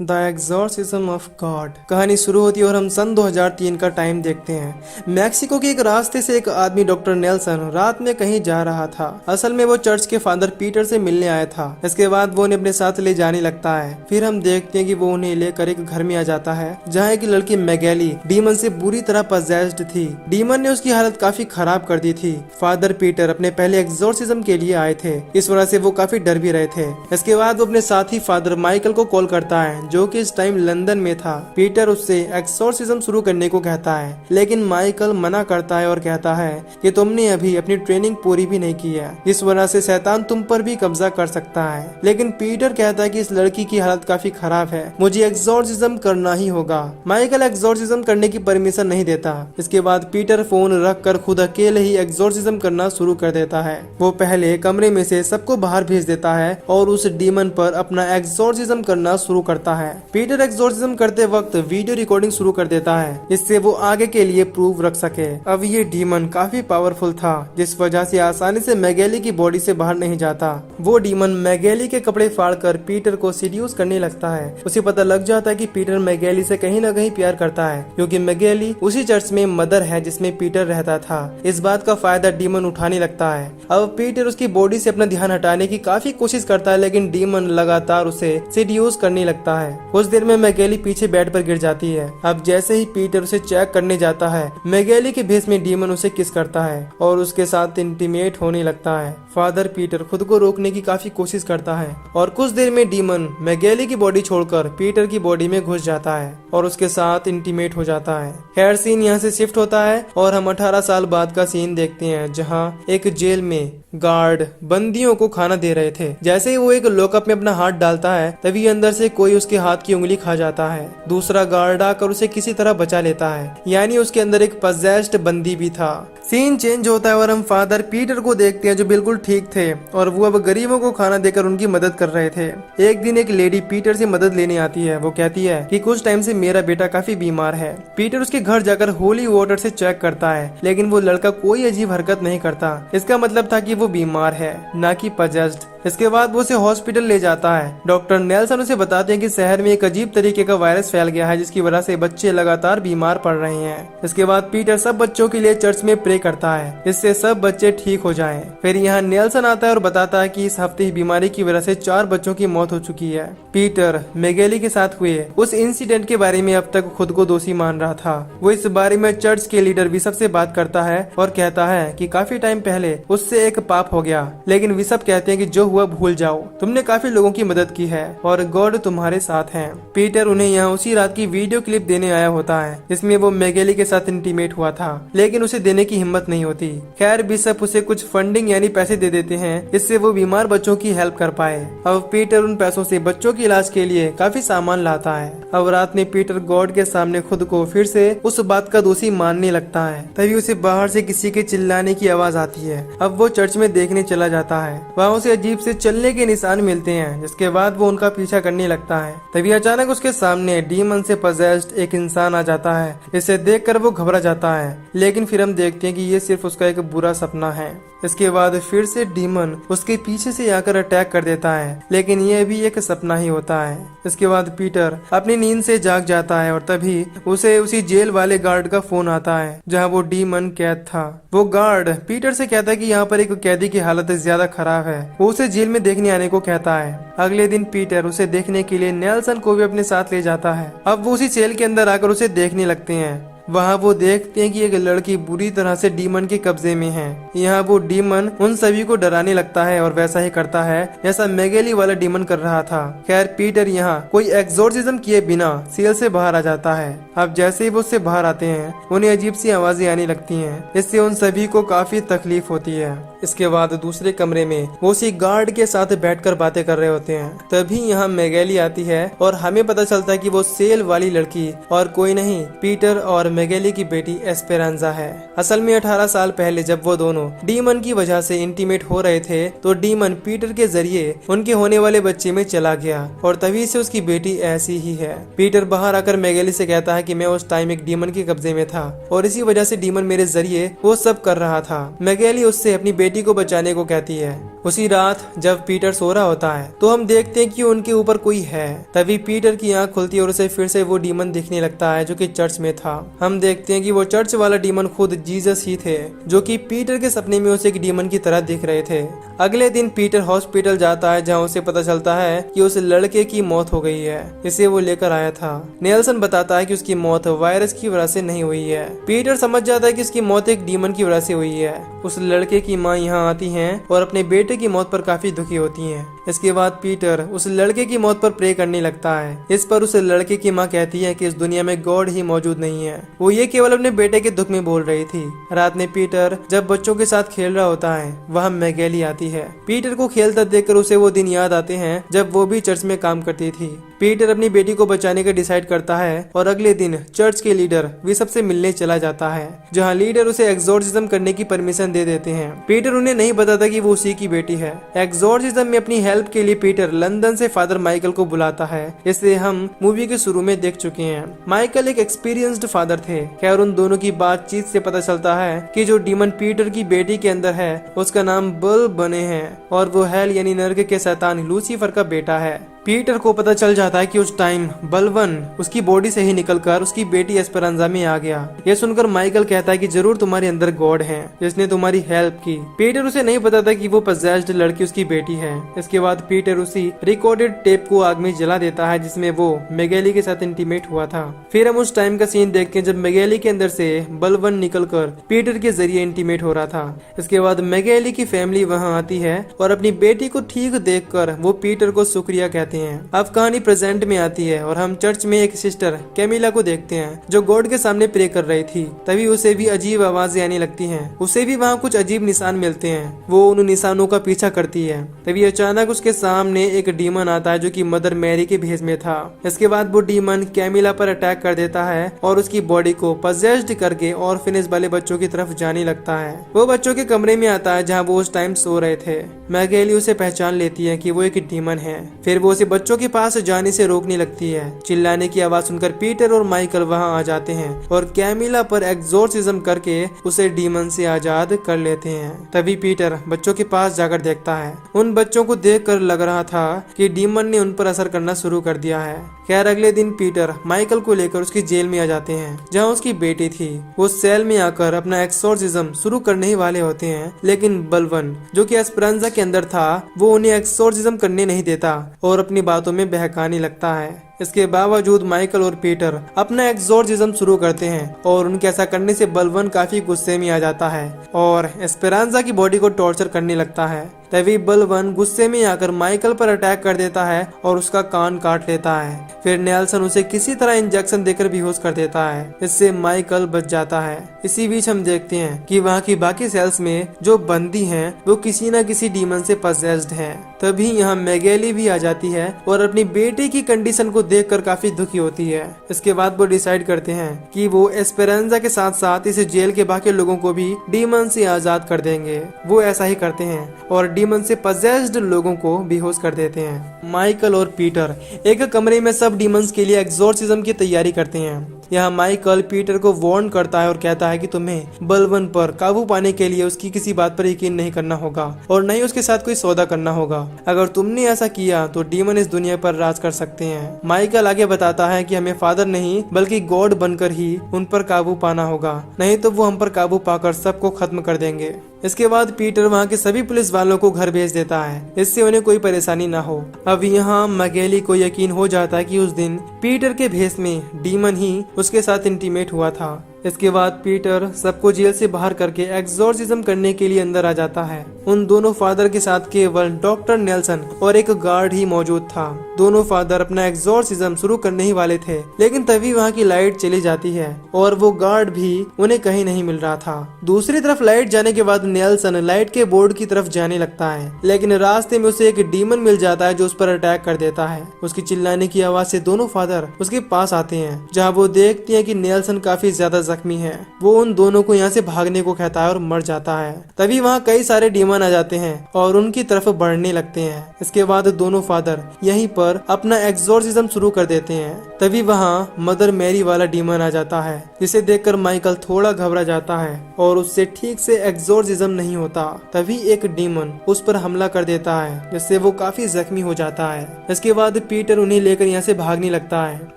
The exorcism of God कहानी शुरू होती है और हम सन 2003 का टाइम देखते हैं। मैक्सिको के एक रास्ते से एक आदमी डॉक्टर नेल्सन रात में कहीं जा रहा था। असल में वो चर्च के फादर पीटर से मिलने आया था। इसके बाद वो उन्हें अपने साथ ले जाने लगता है। फिर हम देखते हैं कि वो उन्हें लेकर एक घर में आ जाता है जहाँ एक लड़की मैगेली डीमन से बुरी तरह पजेस्ड थी। डीमन ने उसकी हालत काफी खराब कर दी थी। फादर पीटर अपने पहले एग्जॉर्सिज्म के लिए आए थे, इस वजह से वो काफी डर भी रहे थे। इसके बाद वो अपने साथी फादर माइकल को कॉल करता है जो कि इस टाइम लंदन में था। पीटर उससे एक्सोर्सिज्म शुरू करने को कहता है, लेकिन माइकल मना करता है और कहता है कि तुमने अभी अपनी ट्रेनिंग पूरी भी नहीं की है, इस वजह से शैतान तुम पर भी कब्जा कर सकता है। लेकिन पीटर कहता है कि इस लड़की की हालत काफी खराब है, मुझे एक्सोर्सिज्म करना ही होगा। माइकल एक्सोर्सिज्म करने की परमिशन नहीं देता। इसके बाद पीटर फोन रख कर खुद अकेले ही एक्सोर्सिज्म करना शुरू कर देता है। वो पहले कमरे में से सबको बाहर भेज देता है और उस डीमन पर अपना एक्सोर्सिज्म करना शुरू करता है। पीटर एक्सोर्सिज्म करते वक्त वीडियो रिकॉर्डिंग शुरू कर देता है, इससे वो आगे के लिए प्रूफ रख सके। अब ये डीमन काफी पावरफुल था, जिस वजह से आसानी से मैगेली की बॉडी से बाहर नहीं जाता। वो डीमन मैगेली के कपड़े फाड़कर पीटर को सीड्यूस करने लगता है। उसे पता लग जाता है कि पीटर मैगेली से कहीं न कहीं प्यार करता है, क्योंकि मैगेली उसी चर्च में मदर है जिसमें पीटर रहता था। इस बात का फायदा डीमन उठाने लगता है। अब पीटर उसकी बॉडी से अपना ध्यान हटाने की काफी कोशिश करता है, लेकिन डीमन लगातार उसे सीड्यूस करने लगता है। कुछ देर में मैगेली पीछे बेड पर गिर जाती है। अब जैसे ही पीटर उसे चेक करने जाता है, मैगेली के भेष में डीमन उसे किस करता है और उसके साथ इंटीमेट होने लगता है। फादर पीटर खुद को रोकने की काफी कोशिश करता है और कुछ देर में डीमन मैगेली की बॉडी छोड़कर पीटर की बॉडी में घुस जाता है और उसके साथ इंटीमेट हो जाता है। खैर सीन यहाँ से शिफ्ट होता है और हम 18 साल बाद का सीन देखते हैं, जहाँ एक जेल में गार्ड बंदियों को खाना दे रहे थे। जैसे ही वो एक लॉकअप में अपना हाथ डालता है, तभी अंदर से कोई उसके हाथ की उंगली खा जाता है। दूसरा गार्ड आकर उसे किसी तरह बचा लेता है, यानी उसके अंदर एक पजेस्ड बंदी भी था। सीन चेंज होता है और हम फादर पीटर को देखते हैं जो बिल्कुल ठीक थे और वो अब गरीबों को खाना देकर उनकी मदद कर रहे थे। एक दिन एक लेडी पीटर से मदद लेने आती है। वो कहती है कि कुछ टाइम से मेरा बेटा काफी बीमार है। पीटर उसके घर जाकर होली वाटर से चेक करता है, लेकिन वो लड़का कोई अजीब हरकत नहीं करता। इसका मतलब था कि वो बीमार है, ना कि पजेस्ड। इसके बाद वो उसे हॉस्पिटल ले जाता है। डॉक्टर नेल्सन उसे बताते हैं कि शहर में एक अजीब तरीके का वायरस फैल गया है, जिसकी वजह से बच्चे लगातार बीमार पड़ रहे हैं। इसके बाद पीटर सब बच्चों के लिए चर्च में प्रे करता है, जिससे सब बच्चे ठीक हो जाएं। फिर यहाँ नेल्सन आता है और बताता है कि इस हफ्ते ही बीमारी की वजह से 4 बच्चों की मौत हो चुकी है। पीटर मैगेली के साथ हुए उस इंसिडेंट के बारे में अब तक खुद को दोषी मान रहा था। वो इस बारे में चर्च के लीडर विशप से बात करता है और कहता है कि काफी टाइम पहले उससे एक पाप हो गया, लेकिन विशप कहते हैं कि जो हुआ भूल जाओ, तुमने काफी लोगों की मदद की है और गॉड तुम्हारे साथ है। पीटर उन्हें यहाँ उसी रात की वीडियो क्लिप देने आया होता है, जिसमें वो मैगेली के साथ इंटीमेट हुआ था, लेकिन उसे देने की हिम्मत नहीं होती। खैर बिशप उसे कुछ फंडिंग यानी पैसे दे देते हैं, जिससे वो बीमार बच्चों की हेल्प कर पाए। अब पीटर उन पैसों से बच्चों के इलाज के लिए काफी सामान लाता है। अब रात में पीटर गॉड के सामने खुद को फिर से उस बात का दोषी मानने लगता है। तभी उसे बाहर से किसी के चिल्लाने की आवाज आती है। अब वो चर्च में देखने चला जाता है। वहाँ उसे अजीब से चलने के निशान मिलते हैं, जिसके बाद वो उनका पीछा करने लगता है। तभी अचानक उसके सामने डीमन से पजेस्ड एक इंसान आ जाता है। इसे देखकर वो घबरा जाता है, लेकिन फिर हम देखते हैं कि ये सिर्फ उसका एक बुरा सपना है। इसके बाद फिर से डीमन उसके पीछे से आकर अटैक कर देता है, लेकिन ये भी एक सपना ही होता है। इसके बाद पीटर अपनी नींद से जाग जाता है और तभी उसे उसी जेल वाले गार्ड का फोन आता है, जहां वो डीमन कैद था। वो गार्ड पीटर से कहता है कि यहाँ पर एक कैदी की हालत ज्यादा खराब है। वो उसे जेल में देखने आने को कहता है। अगले दिन पीटर उसे देखने के लिए नेल्सन को भी अपने साथ ले जाता है। अब वो उसी सेल के अंदर आकर उसे देखने लगते हैं। वहाँ वो देखते हैं कि एक लड़की बुरी तरह से डीमन के कब्जे में है। यहाँ वो डीमन उन सभी को डराने लगता है और वैसा ही करता है जैसा मैगेली वाला डीमन कर रहा था। खैर पीटर यहाँ कोई एक्सोर्सिज्म किए बिना सेल से बाहर आ जाता है। अब जैसे ही वो उससे बाहर आते हैं, उन्हें अजीब सी आवाजें आने लगती हैं, इससे उन सभी को काफी तकलीफ होती है। इसके बाद दूसरे कमरे में वो उसी गार्ड के साथ बैठकर बातें कर रहे होते हैं। तभी यहाँ मैगेली आती है और हमें पता चलता है कि वो सेल वाली लड़की और कोई नहीं, पीटर और मैगेली की बेटी एस्पेरांजा है। असल में 18 साल पहले जब वो दोनों डीमन की वजह से इंटीमेट हो रहे थे, तो डीमन पीटर के जरिए उनके होने वाले बच्चे में चला गया और तभी से उसकी बेटी ऐसी ही है। पीटर बाहर आकर मैगेली से कहता है कि मैं उस टाइम एक डीमन के कब्जे में था और इसी वजह से डीमन मेरे जरिए वो सब कर रहा था। मैगेली उससे अपनी बेटी को बचाने को कहती है। उसी रात जब पीटर सो रहा होता है तो हम देखते हैं कि उनके ऊपर कोई है। तभी पीटर की आंख खुलती है और उसे फिर से वो डीमन दिखने लगता है जो कि चर्च में था। हम देखते हैं कि वो चर्च वाला डीमन खुद जीसस ही थे जो कि पीटर के सपने में उसे एक डीमन की तरह दिख रहे थे। अगले दिन पीटर हॉस्पिटल जाता है जहाँ उसे पता चलता है कि उस लड़के की मौत हो गई है, इसे वो लेकर आया था। नेल्सन बताता है कि उसकी मौत वायरस की वजह से नहीं हुई है। पीटर समझ जाता है कि उसकी मौत एक डीमन की वजह से हुई है। उस लड़के की माँ यहाँ आती है और अपने बेटे की मौत पर काफी दुखी होती है। इसके बाद पीटर उस लड़के की मौत पर प्रे करने लगता है। इस पर उस लड़के की माँ कहती है कि इस दुनिया में गॉड ही मौजूद नहीं है। वो ये केवल अपने बेटे के दुख में बोल रही थी। रात में पीटर जब बच्चों के साथ खेल रहा होता है वहाँ मैगेली आती है। पीटर को खेलता देखकर उसे वो दिन याद आते हैं जब वो भी चर्च में काम करती थी। पीटर अपनी बेटी को बचाने का डिसाइड करता है और अगले दिन चर्च के लीडर बिशप से मिलने चला जाता है जहां लीडर उसे एग्जॉर्सिज्म करने की परमिशन दे देते हैं। पीटर उन्हें नहीं बताता कि वो उसी की बेटी है। एग्जॉर्सिज्म में अपनी हेल्प के लिए पीटर लंदन से फादर माइकल को बुलाता है। इसे हम मूवी के शुरू में देख चुके हैं। माइकल एक एक्सपीरियंस्ड फादर थे। खैर उन दोनों की बातचीत से पता चलता है कि जो डीमन पीटर की बेटी के अंदर है उसका नाम बल बने है और वो हेल यानी नर्क के शैतान लूसीफर का बेटा है। पीटर को पता चल जाता है कि उस टाइम बलवन उसकी बॉडी से ही निकलकर उसकी बेटी एस्पेरांजा में आ गया। यह सुनकर माइकल कहता है कि जरूर तुम्हारे अंदर गॉड है जिसने तुम्हारी हेल्प की। पीटर उसे नहीं बताता कि वो पजेस्ड लड़की उसकी बेटी है। इसके बाद पीटर उसी रिकॉर्डेड टेप को आग में जला देता है जिसमें वो मैगेली के साथ इंटीमेट हुआ था। फिर हम उस टाइम का सीन देखते हैं जब मैगेली के अंदर से बलवन निकलकर पीटर के जरिए इंटीमेट हो रहा था। इसके बाद मैगेली की फैमिली वहाँ आती है और अपनी बेटी को ठीक देखकर वो पीटर को शुक्रिया कहते हैं। अब कहानी प्रेजेंट में आती है और हम चर्च में एक सिस्टर कैमिला को देखते हैं जो गॉड के सामने प्रे कर रही थी। तभी उसे भी अजीब आवाजें आने लगती हैं। उसे भी वहाँ कुछ अजीब निशान मिलते हैं। वो उन निशानों का पीछा करती है। तभी अचानक उसके सामने एक डीमन आता है जो कि मदर मैरी के भेष में था। इसके बाद वो डीमन कैमिला पर अटैक कर देता है और उसकी बॉडी को पजेस्ड करके ऑर्फनेज वाले बच्चों की तरफ जाने लगता है। वो बच्चों के कमरे में आता है जहाँ वो उस टाइम सो रहे थे। मैगेली उसे पहचान लेती है कि वो एक डीमन है। फिर वो उसे बच्चों के पास जाने से रोकने लगती है। चिल्लाने की आवाज सुनकर पीटर और माइकल वहां आ जाते हैं और कैमिला पर एग्जॉर्सिज्म करके उसे डीमन से आजाद कर लेते हैं। तभी पीटर बच्चों के पास जाकर देखता है। उन बच्चों को देखकर लग रहा था कि डीमन ने उन पर असर करना शुरू कर दिया है। खैर अगले दिन पीटर माइकल को लेकर उसकी जेल में आ जाते हैं जहाँ उसकी बेटी थी। वो सेल में आकर अपना एक्सोर्सिज्म शुरू करने ही वाले होते हैं, लेकिन बलवन जो कि एस्पेरांजा के अंदर था वो उन्हें एक्सोर्सिज्म करने नहीं देता और अपनी बातों में बहकाने लगता है। इसके बावजूद माइकल और पीटर अपना एक्सोर्सिज्म शुरू करते हैं और उनके ऐसा करने से बलवन काफी गुस्से में आ जाता है और एस्पेरांजा की बॉडी को टॉर्चर करने लगता है। तभी बलवन गुस्से में आकर माइकल पर अटैक कर देता है और उसका कान काट लेता है। फिर नेल्सन उसे किसी तरह इंजेक्शन देकर बेहोश कर देता है। इससे माइकल बच जाता है। इसी बीच हम देखते हैं कि वहाँ की बाकी सेल्स में जो बंदी हैं वो किसी न किसी डीमन से पजेस्ड हैं। तभी यहाँ मैगेली भी आ जाती है और अपनी बेटे की कंडीशन को देखकर काफी दुखी होती है। इसके बाद वो डिसाइड करते हैं कि वो एस्पेरांजा के साथ साथ इस जेल के बाकी लोगों को भी डीमन से आजाद कर देंगे। वो ऐसा ही करते हैं और डीमन से पजेस्ड लोगों को बेहोश कर देते हैं। माइकल और पीटर एक कमरे में सब डीमंस के लिए एक्सोर्सिज्म की तैयारी करते हैं। यहाँ माइकल पीटर को वार्न करता है और कहता है कि तुम्हें बलवन पर काबू पाने के लिए उसकी किसी बात पर यकीन नहीं करना होगा और न ही उसके साथ कोई सौदा करना होगा। अगर तुमने ऐसा किया तो डीमन इस दुनिया पर राज कर सकते हैं। माइकल आगे बताता है कि हमें फादर नहीं बल्कि गॉड बनकर ही उन पर काबू पाना होगा, नहीं तो वो हम पर काबू पाकर सबको खत्म कर देंगे। इसके बाद पीटर वहाँ के सभी पुलिस वालों को घर भेज देता है, इससे उन्हें कोई परेशानी ना हो। अब यहाँ मैगेली को यकीन हो जाता है कि उस दिन पीटर के भेष में डीमन ही उसके साथ इंटीमेट हुआ था। इसके बाद पीटर सबको जेल से बाहर करके एक्सोर्सिज्म करने के लिए अंदर आ जाता है। उन दोनों फादर के साथ केवल डॉक्टर नेल्सन और एक गार्ड ही मौजूद था। दोनों फादर अपना एक्सोर्सिज्म शुरू करने ही वाले थे, लेकिन तभी वहाँ की लाइट चली जाती है और वो गार्ड भी उन्हें कहीं नहीं मिल रहा था। दूसरी तरफ लाइट जाने के बाद नेल्सन लाइट के बोर्ड की तरफ जाने लगता है, लेकिन रास्ते में उसे एक डीमन मिल जाता है जो उस पर अटैक कर देता है। उसकी चिल्लाने की आवाज से दोनों फादर उसके पास आते हैं, जहाँ वो देखते हैं कि नेल्सन काफी ज्यादा जख्मी है। वो उन दोनों को यहाँ से भागने को कहता है और मर जाता है। तभी वहाँ कई सारे डीमन आ जाते हैं और उनकी तरफ बढ़ने लगते हैं। इसके बाद दोनों फादर यहीं पर पर अपना एग्जॉर्सिज्म शुरू कर देते हैं। तभी वहाँ मदर मैरी वाला डीमन आ जाता है, जिसे देखकर माइकल थोड़ा घबरा जाता है और उससे ठीक से एग्जॉर्सिज्म नहीं होता। तभी एक डीमन उस पर हमला कर देता है, जिससे वो काफी जख्मी हो जाता है। इसके बाद पीटर उन्हें लेकर यहाँ से भागने लगता है।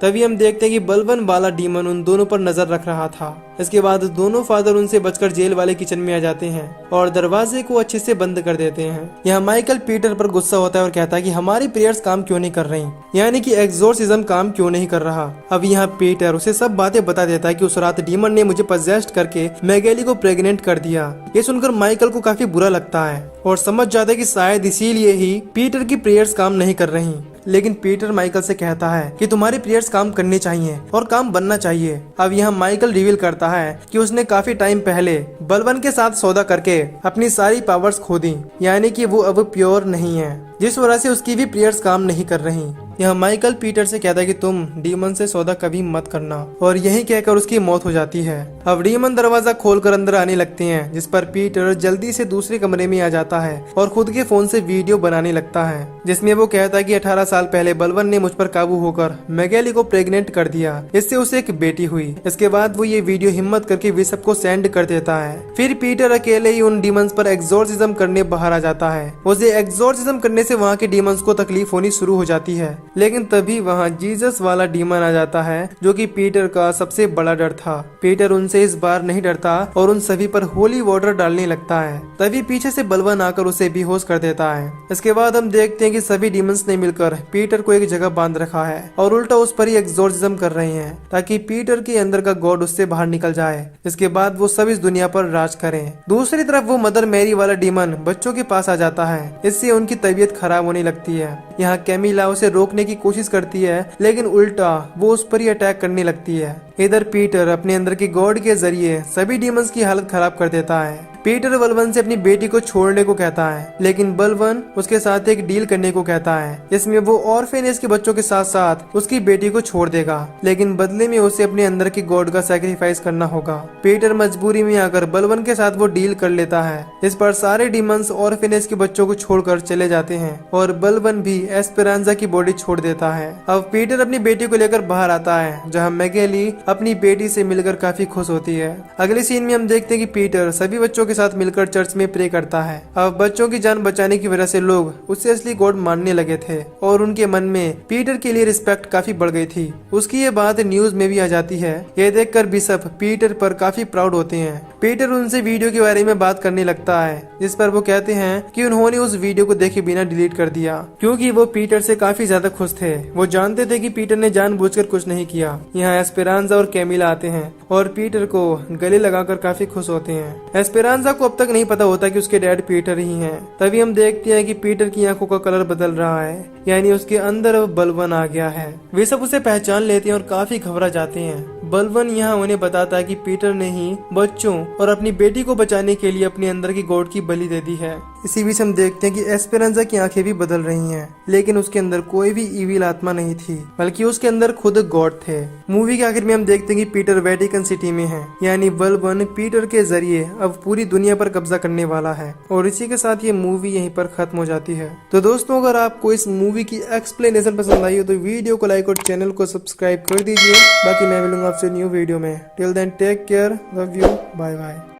तभी हम देखते हैं कि बलवन वाला डीमन उन दोनों पर नजर रख रहा था। इसके बाद दोनों फादर उनसे बचकर जेल वाले किचन में आ जाते हैं और दरवाजे को अच्छे से बंद कर देते हैं। यहाँ माइकल पीटर पर गुस्सा होता है और कहता है कि हमारी प्रेयर्स काम क्यों नहीं कर रही, यानी कि एग्जॉर्सिज्म काम क्यों नहीं कर रहा। अब यहाँ पीटर उसे सब बातें बता देता है कि उस रात डीमन ने मुझे पजेस्ट करके मैगेली को प्रेग्नेंट कर दिया। ये सुनकर माइकल को काफी बुरा लगता है और समझ जाता है कि शायद इसीलिए ही पीटर की प्रेयर्स काम नहीं कर रही। लेकिन पीटर माइकल से कहता है कि तुम्हारी प्रेयर्स काम करनी चाहिए और काम बनना चाहिए। अब यहाँ माइकल रिवील करता है कि उसने काफी टाइम पहले बलवन के साथ सौदा करके अपनी सारी पावर्स खो दी, यानी कि वो अब प्योर नहीं है, जिस वजह से उसकी भी प्रेयर्स काम नहीं कर रही। यह माइकल पीटर से कहता है कि तुम डीमन से सौदा कभी मत करना, और यही कहकर उसकी मौत हो जाती है। अब डीमन दरवाजा खोलकर अंदर आने लगते हैं, जिस पर पीटर जल्दी से दूसरे कमरे में आ जाता है और खुद के फोन से वीडियो बनाने लगता है, जिसमें वो कहता है कि 18 साल पहले बलवन ने मुझ पर काबू होकर मैगेली को प्रेग्नेंट कर दिया, इससे उसे एक बेटी हुई। इसके बाद वो ये वीडियो हिम्मत करके बिशप को सेंड कर देता है। फिर पीटर अकेले ही उन डीमंस पर एग्जॉर्सिज्म करने बाहर आ जाता है। उसे एग्जॉर्सिज्म करने से वहाँ के डीमंस को तकलीफ होनी शुरू हो जाती है, लेकिन तभी वहाँ जीसस वाला डीमन आ जाता है, जो कि पीटर का सबसे बड़ा डर था। पीटर उनसे इस बार नहीं डरता और उन सभी पर होली वाटर डालने लगता है। तभी पीछे से बलवन आकर उसे बेहोश कर देता है। इसके बाद हम देखते हैं कि सभी डीमंस ने मिलकर पीटर को एक जगह बांध रखा है और उल्टा उस पर ही एग्जॉर्सिज्म कर रहे हैं, ताकि पीटर के अंदर का गॉड उससे बाहर निकल जाए। इसके बाद वो सब इस दुनिया पर राज करें। दूसरी तरफ वो मदर मैरी वाला डीमन बच्चों के पास आ जाता है, इससे उनकी तबीयत खराब होने लगती है। यहाँ कैमिला उसे रोकने की कोशिश करती है, लेकिन उल्टा वो उस पर ही अटैक करने लगती है। इधर पीटर अपने अंदर के गॉड के जरिए सभी डीमंस की हालत खराब कर देता है। पीटर बलवन से अपनी बेटी को छोड़ने को कहता है, लेकिन बलवन उसके साथ एक डील करने को कहता है, जिसमें वो ऑर्फेनेज के बच्चों के साथ साथ उसकी बेटी को छोड़ देगा, लेकिन बदले में उसे अपने अंदर के गॉड का सैक्रिफाइस करना होगा। पीटर मजबूरी में आकर बलवन के साथ वो डील कर लेता है। इस पर सारे डीमंस ऑर्फेनेज के बच्चों को छोड़कर चले जाते हैं और बलवन भी एस्पेरांजा की बॉडी छोड़ देता है। अब पीटर अपनी बेटी को लेकर बाहर आता है, जहाँ मैगेली अपनी बेटी से मिलकर काफी खुश होती है। अगले सीन में हम देखते हैं कि पीटर सभी बच्चों के साथ मिलकर चर्च में प्रे करता है। अब बच्चों की जान बचाने की वजह से लोग उससे असली गॉड मानने लगे थे और उनके मन में पीटर के लिए रिस्पेक्ट काफी बढ़ गई थी। उसकी ये बात न्यूज में भी आ जाती है। ये देखकर बिशप पीटर पर काफी प्राउड होते हैं। पीटर उनसे वीडियो के बारे में बात करने लगता है, जिस पर वो कहते हैं कि उन्होंने उस वीडियो को देखे बिना डिलीट कर दिया, क्योंकि वो पीटर से काफी ज्यादा खुश थे। वो जानते थे कि पीटर ने जानबूझकर कुछ नहीं किया। यहाँ एस्पेरांजा और कैमिला आते हैं और पीटर को गले लगाकर काफी खुश होते हैं। एस्पेरांजा को अब तक नहीं पता होता कि उसके डैड पीटर ही हैं। तभी हम देखते हैं कि पीटर की आंखों का कलर बदल रहा है, यानी उसके अंदर अब बलवन आ गया है। वे सब उसे पहचान लेते हैं और काफी घबरा जाते हैं। बलवन यहाँ उन्हें बताता है कि पीटर ने ही बच्चों और अपनी बेटी को बचाने के लिए अपने अंदर की गॉड की बलि दे दी है। इसी बीच हम देखते हैं कि एस्पेरांजा की आंखें भी बदल रही हैं, लेकिन उसके अंदर कोई भी इविल आत्मा नहीं थी, बल्कि उसके अंदर खुद गॉड थे। मूवी के आखिर में हम देखते हैं कि पीटर वेटिकन सिटी में है, यानी बलवन पीटर के जरिए अब पूरी दुनिया पर कब्जा करने वाला है। और इसी के साथ ये मूवी यहीं पर खत्म हो जाती है। तो दोस्तों, अगर आपको इस मूवी की एक्सप्लेनेशन पसंद आई हो तो वीडियो को लाइक और चैनल को सब्सक्राइब कर दीजिए। बाकी मैं मिलूंगा आपसे न्यू वीडियो में। Till then take care, love you, bye bye.